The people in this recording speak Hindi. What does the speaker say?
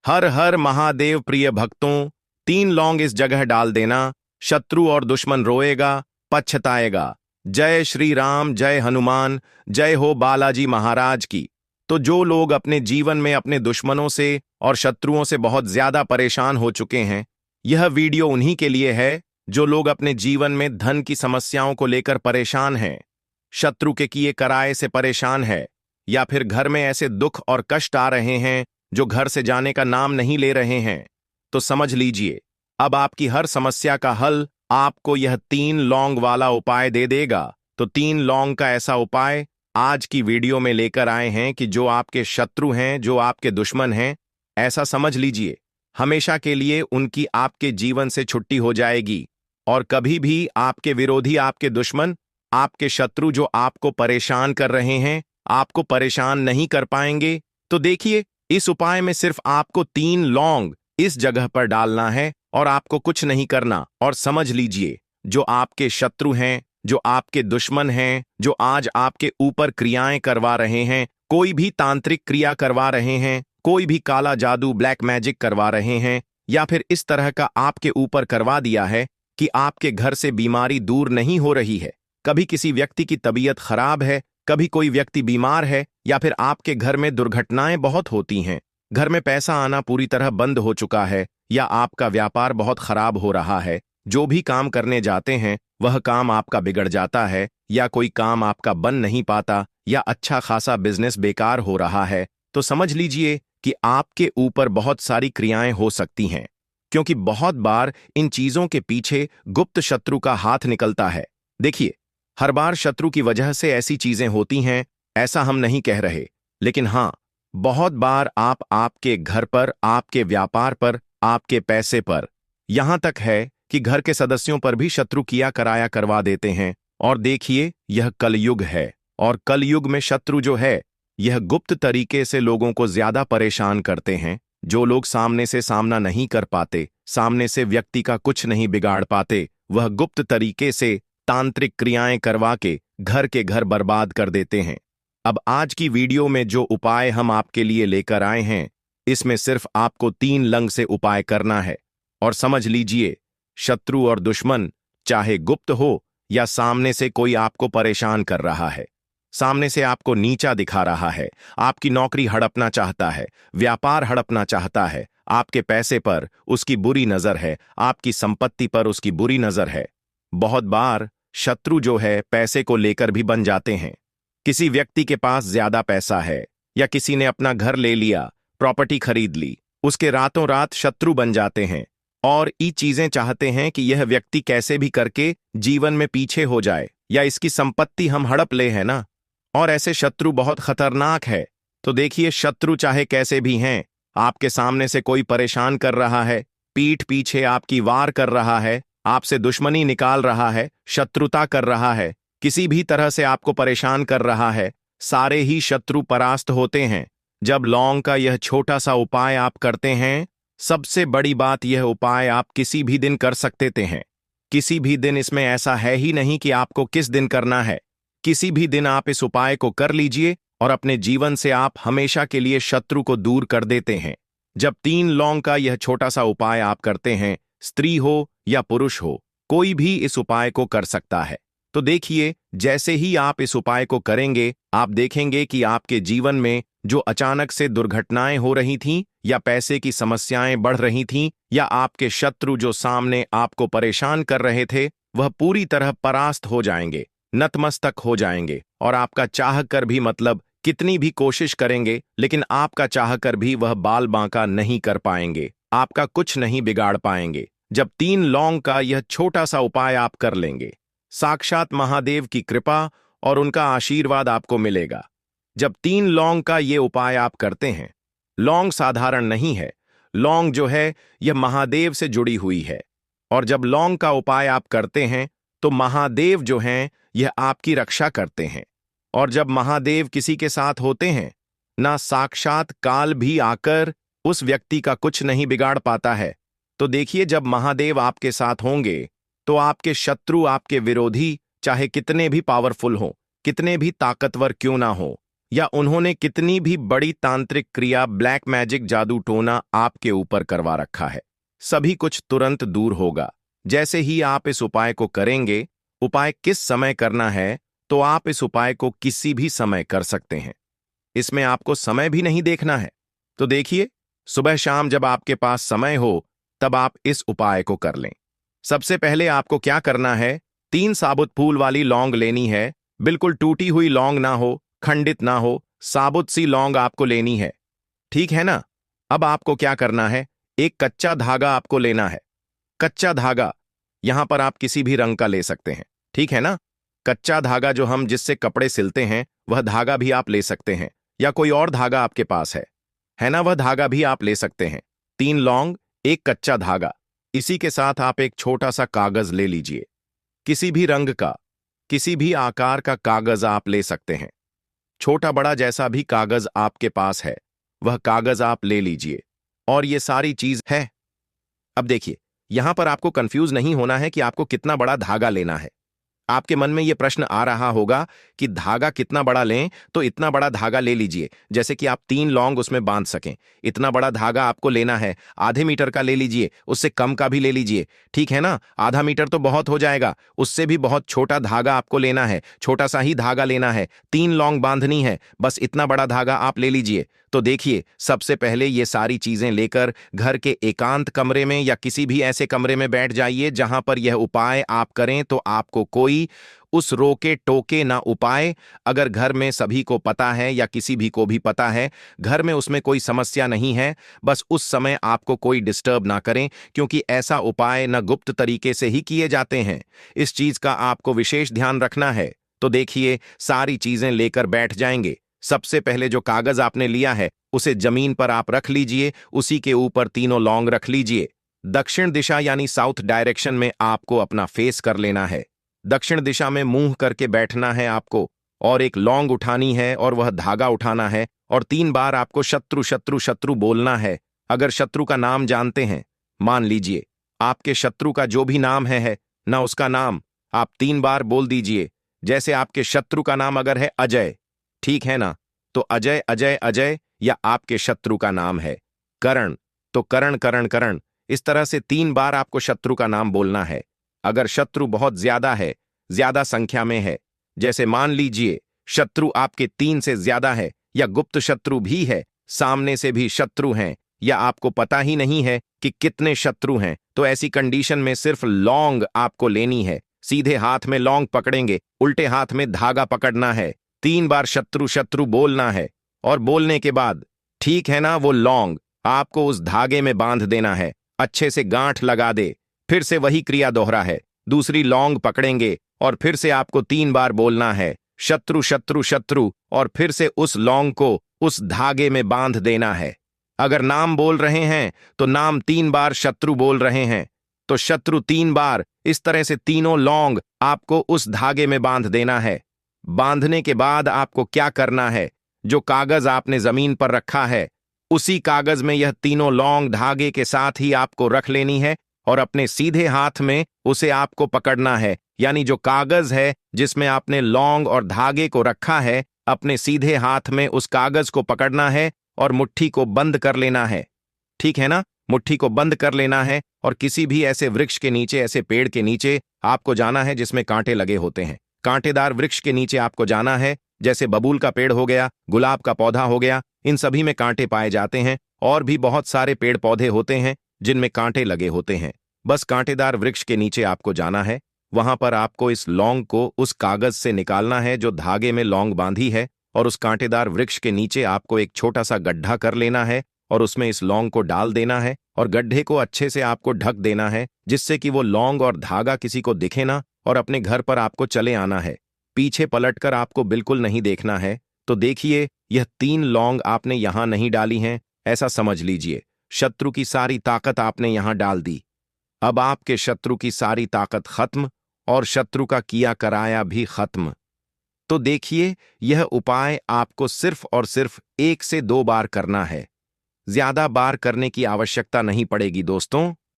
हर हर महादेव प्रिय भक्तों, 3 लौंग इस जगह डाल देना, शत्रु और दुश्मन रोएगा, पछताएगा। जय श्री राम, जय हनुमान, जय हो बालाजी महाराज की। तो जो लोग अपने जीवन में अपने दुश्मनों से और शत्रुओं से बहुत ज्यादा परेशान हो चुके हैं, यह वीडियो उन्हीं के लिए है जो लोग अपने जीवन में धन की समस्याओं को लेकर परेशान हैं, शत्रु के किए कराए से परेशान है, या फिर घर में ऐसे दुख और कष्ट आ रहे हैं जो घर से जाने का नाम नहीं ले रहे हैं। तो समझ लीजिए, अब आपकी हर समस्या का हल आपको यह 3 लौंग वाला उपाय दे देगा। तो 3 लौंग का ऐसा उपाय आज की वीडियो में लेकर आए हैं कि जो आपके शत्रु हैं, जो आपके दुश्मन हैं, ऐसा समझ लीजिए हमेशा के लिए उनकी आपके जीवन से छुट्टी हो जाएगी, और कभी भी आपके विरोधी, आपके दुश्मन, आपके शत्रु जो आपको परेशान कर रहे हैं, आपको परेशान नहीं कर पाएंगे। तो देखिए, इस उपाय में सिर्फ आपको 3 लौंग इस जगह पर डालना है और आपको कुछ नहीं करना। और समझ लीजिए, जो आपके शत्रु हैं, जो आपके दुश्मन हैं, जो आज आपके ऊपर क्रियाएं करवा रहे हैं, कोई भी तांत्रिक क्रिया करवा रहे हैं, कोई भी काला जादू, ब्लैक मैजिक करवा रहे हैं, या फिर इस तरह का आपके ऊपर करवा दिया है कि आपके घर से बीमारी दूर नहीं हो रही है, कभी किसी व्यक्ति की तबीयत खराब है, कभी कोई व्यक्ति बीमार है, या फिर आपके घर में दुर्घटनाएं बहुत होती हैं, घर में पैसा आना पूरी तरह बंद हो चुका है, या आपका व्यापार बहुत खराब हो रहा है, जो भी काम करने जाते हैं वह काम आपका बिगड़ जाता है, या कोई काम आपका बन नहीं पाता, या अच्छा खासा बिजनेस बेकार हो रहा है, तो समझ लीजिए कि आपके ऊपर बहुत सारी क्रियाएं हो सकती हैं, क्योंकि बहुत बार इन चीजों के पीछे गुप्त शत्रु का हाथ निकलता है। देखिए, हर बार शत्रु की वजह से ऐसी चीजें होती हैं, ऐसा हम नहीं कह रहे, लेकिन हाँ, बहुत बार आपके घर पर, आपके व्यापार पर, आपके पैसे पर, यहां तक है कि घर के सदस्यों पर भी शत्रु किया कराया करवा देते हैं। और देखिए, यह कलयुग है, और कलयुग में शत्रु जो है, यह गुप्त तरीके से लोगों को ज्यादा परेशान करते हैं। जो लोग सामने से सामना नहीं कर पाते, सामने से व्यक्ति का कुछ नहीं बिगाड़ पाते, वह गुप्त तरीके से तांत्रिक क्रियाएं करवा के घर बर्बाद कर देते हैं। अब आज की वीडियो में जो उपाय हम आपके लिए लेकर आए हैं, इसमें सिर्फ आपको 3 लंग से उपाय करना है। और समझ लीजिए, शत्रु और दुश्मन चाहे गुप्त हो या सामने से कोई आपको परेशान कर रहा है, सामने से आपको नीचा दिखा रहा है, आपकी नौकरी हड़पना चाहता है, व्यापार हड़पना चाहता है, आपके पैसे पर उसकी बुरी नजर है, आपकी संपत्ति पर उसकी बुरी नजर है। बहुत बार शत्रु जो है पैसे को लेकर भी बन जाते हैं। किसी व्यक्ति के पास ज्यादा पैसा है, या किसी ने अपना घर ले लिया, प्रॉपर्टी खरीद ली, उसके रातों रात शत्रु बन जाते हैं, और ये चीजें चाहते हैं कि यह व्यक्ति कैसे भी करके जीवन में पीछे हो जाए, या इसकी संपत्ति हम हड़प ले, है ना। और ऐसे शत्रु बहुत खतरनाक है। तो देखिए, शत्रु चाहे कैसे भी हैं, आपके सामने से कोई परेशान कर रहा है, पीठ पीछे आपकी वार कर रहा है, आपसे दुश्मनी निकाल रहा है, शत्रुता कर रहा है, किसी भी तरह से आपको परेशान कर रहा है, सारे ही शत्रु परास्त होते हैं जब लौंग का यह छोटा सा उपाय आप करते हैं। सबसे बड़ी बात, यह उपाय आप किसी भी दिन कर सकते हैं। किसी भी दिन इसमें ऐसा है ही नहीं कि आपको किस दिन करना है, किसी भी दिन आप इस उपाय को कर लीजिए और अपने जीवन से आप हमेशा के लिए शत्रु को दूर कर देते हैं। जब 3 लौंग का यह छोटा सा उपाय आप करते हैं, स्त्री हो या पुरुष हो, कोई भी इस उपाय को कर सकता है। तो देखिए, जैसे ही आप इस उपाय को करेंगे, आप देखेंगे कि आपके जीवन में जो अचानक से दुर्घटनाएं हो रही थीं, या पैसे की समस्याएं बढ़ रही थीं, या आपके शत्रु जो सामने आपको परेशान कर रहे थे, वह पूरी तरह परास्त हो जाएंगे, नतमस्तक हो जाएंगे। और आपका चाह कर भी, मतलब कितनी भी कोशिश करेंगे, लेकिन आपका चाह कर भी वह बाल बांका नहीं कर पाएंगे, आपका कुछ नहीं बिगाड़ पाएंगे। जब 3 लौंग का यह छोटा सा उपाय आप कर लेंगे, साक्षात महादेव की कृपा और उनका आशीर्वाद आपको मिलेगा। जब 3 लौंग का ये उपाय आप करते हैं, लौंग साधारण नहीं है, लौंग जो है यह महादेव से जुड़ी हुई है। और जब लौंग का उपाय आप करते हैं, तो महादेव जो हैं यह आपकी रक्षा करते हैं। और जब महादेव किसी के साथ होते हैं, ना साक्षात काल भी आकर उस व्यक्ति का कुछ नहीं बिगाड़ पाता है। तो देखिए, जब महादेव आपके साथ होंगे, तो आपके शत्रु, आपके विरोधी, चाहे कितने भी पावरफुल हों, कितने भी ताकतवर क्यों ना हो, या उन्होंने कितनी भी बड़ी तांत्रिक क्रिया, ब्लैक मैजिक, जादू टोना आपके ऊपर करवा रखा है, सभी कुछ तुरंत दूर होगा जैसे ही आप इस उपाय को करेंगे। उपाय किस समय करना है, तो आप इस उपाय को किसी भी समय कर सकते हैं। इसमें आपको समय भी नहीं देखना है। तो देखिए, सुबह शाम जब आपके पास समय हो तब आप इस उपाय को कर लें। सबसे पहले आपको क्या करना है, 3 साबुत फूल वाली लौंग लेनी है। बिल्कुल टूटी हुई लौंग ना हो, खंडित ना हो, साबुत सी लौंग आपको लेनी है। ठीक है ना। अब आपको क्या करना है, एक कच्चा धागा आपको लेना है। कच्चा धागा यहां पर आप किसी भी रंग का ले सकते हैं, ठीक है ना। कच्चा धागा जो हम जिससे कपड़े सिलते हैं वह धागा भी आप ले सकते हैं, या कोई और धागा आपके पास है ना, वह धागा भी आप ले सकते हैं। 3 लौंग, एक कच्चा धागा। इसी के साथ आप एक छोटा सा कागज ले लीजिए। किसी भी रंग का, किसी भी आकार का कागज आप ले सकते हैं। छोटा बड़ा जैसा भी कागज आपके पास है वह कागज आप ले लीजिए। और ये सारी चीज है। अब देखिए, यहां पर आपको कंफ्यूज नहीं होना है कि आपको कितना बड़ा धागा लेना है। आपके मन में यह प्रश्न आ रहा होगा कि धागा कितना बड़ा लें, तो इतना बड़ा धागा ले लीजिए जैसे कि आप 3 लौंग उसमें बांध सकें। इतना बड़ा धागा आपको लेना है, आधे मीटर का ले लीजिए, उससे कम का भी ले लीजिए, ठीक है ना। आधा मीटर तो बहुत हो जाएगा, उससे भी बहुत छोटा धागा आपको लेना है, छोटा सा ही धागा लेना है, 3 लौंग बांधनी है, बस इतना बड़ा धागा आप ले लीजिए। तो देखिए, सबसे पहले ये सारी चीजें लेकर घर के एकांत कमरे में या किसी भी ऐसे कमरे में बैठ जाइए जहां पर यह उपाय आप करें तो आपको कोई उस रोके टोके ना उपाय। अगर घर में सभी को पता है या किसी भी को भी पता है, घर में उसमें कोई समस्या नहीं है, बस उस समय आपको कोई डिस्टर्ब ना करें, क्योंकि ऐसा उपाय न गुप्त तरीके से ही किए जाते हैं। इस चीज का आपको विशेष ध्यान रखना है। तो देखिए, सारी चीजें लेकर बैठ जाएंगे। सबसे पहले जो कागज आपने लिया है उसे जमीन पर आप रख लीजिए, उसी के ऊपर तीनों लौंग रख लीजिए। दक्षिण दिशा यानी साउथ डायरेक्शन में आपको अपना फेस कर लेना है। दक्षिण दिशा में मुंह करके बैठना है आपको, और एक लौंग उठानी है और वह धागा उठाना है, और 3 बार आपको शत्रु शत्रु शत्रु बोलना है। अगर शत्रु का नाम जानते हैं, मान लीजिए आपके शत्रु का जो भी नाम है ना, उसका नाम आप 3 बार बोल दीजिए। जैसे आपके शत्रु का नाम अगर है अजय, ठीक है ना, तो अजय अजय अजय। या आपके शत्रु का नाम है करण, तो करण करण करण। इस तरह से 3 बार आपको शत्रु का नाम बोलना है। अगर शत्रु बहुत ज्यादा है, ज्यादा संख्या में है, जैसे मान लीजिए शत्रु आपके 3 से ज्यादा है, या गुप्त शत्रु भी है, सामने से भी शत्रु हैं, या आपको पता ही नहीं है कि कितने शत्रु हैं, तो ऐसी कंडीशन में सिर्फ लौंग आपको लेनी है। सीधे हाथ में लौंग पकड़ेंगे, उल्टे हाथ में धागा पकड़ना है, 3 बार शत्रु शत्रु बोलना है, और बोलने के बाद, ठीक है ना, वो लौंग आपको उस धागे में बांध देना है, अच्छे से गांठ लगा दे। फिर से वही क्रिया दोहरा है। दूसरी लौंग पकड़ेंगे और फिर से आपको 3 बार बोलना है, शत्रु शत्रु शत्रु, और फिर से उस लौंग को उस धागे में बांध देना है। अगर नाम बोल रहे हैं तो नाम 3 बार, शत्रु बोल रहे हैं तो शत्रु 3 बार। इस तरह से तीनों लौंग आपको उस धागे में बांध देना है। बांधने के बाद आपको क्या करना है, जो कागज आपने जमीन पर रखा है उसी कागज में यह तीनों लौंग धागे के साथ ही आपको रख लेनी है, और अपने सीधे हाथ में उसे आपको पकड़ना है। यानी जो कागज है जिसमें आपने लौंग और धागे को रखा है, अपने सीधे हाथ में उस कागज को पकड़ना है और मुट्ठी को बंद कर लेना है, ठीक है ना। मुट्ठी को बंद कर लेना है, और किसी भी ऐसे वृक्ष के नीचे, ऐसे पेड़ के नीचे आपको जाना है जिसमें कांटे लगे होते हैं। कांटेदार वृक्ष के नीचे आपको जाना है, जैसे बबूल का पेड़ हो गया, गुलाब का पौधा हो गया, इन सभी में कांटे पाए जाते हैं। और भी बहुत सारे पेड़ पौधे होते हैं जिनमें कांटे लगे होते हैं। बस कांटेदार वृक्ष के नीचे आपको जाना है। वहां पर आपको इस लौंग को उस कागज से निकालना है जो धागे में लौंग बांधी है, और उस कांटेदार वृक्ष के नीचे आपको एक छोटा सा गड्ढा कर लेना है, और उसमें इस लौंग को डाल देना है, और गड्ढे को अच्छे से आपको ढक देना है, जिससे कि वो लौंग और धागा किसी को दिखे ना, और अपने घर पर आपको चले आना है। पीछे पलटकर आपको बिल्कुल नहीं देखना है। तो देखिए, यह 3 लौंग आपने यहां नहीं डाली हैं, ऐसा समझ लीजिए। शत्रु की सारी ताकत आपने यहां डाल दी। अब आपके शत्रु की सारी ताकत खत्म, और शत्रु का किया कराया भी खत्म। तो देखिए, यह उपाय आपको सिर्फ और सिर्फ 1 से 2 बार करना है। ज्यादा बार करने की आवश्यकता नहीं पड़ेगी दोस्तों।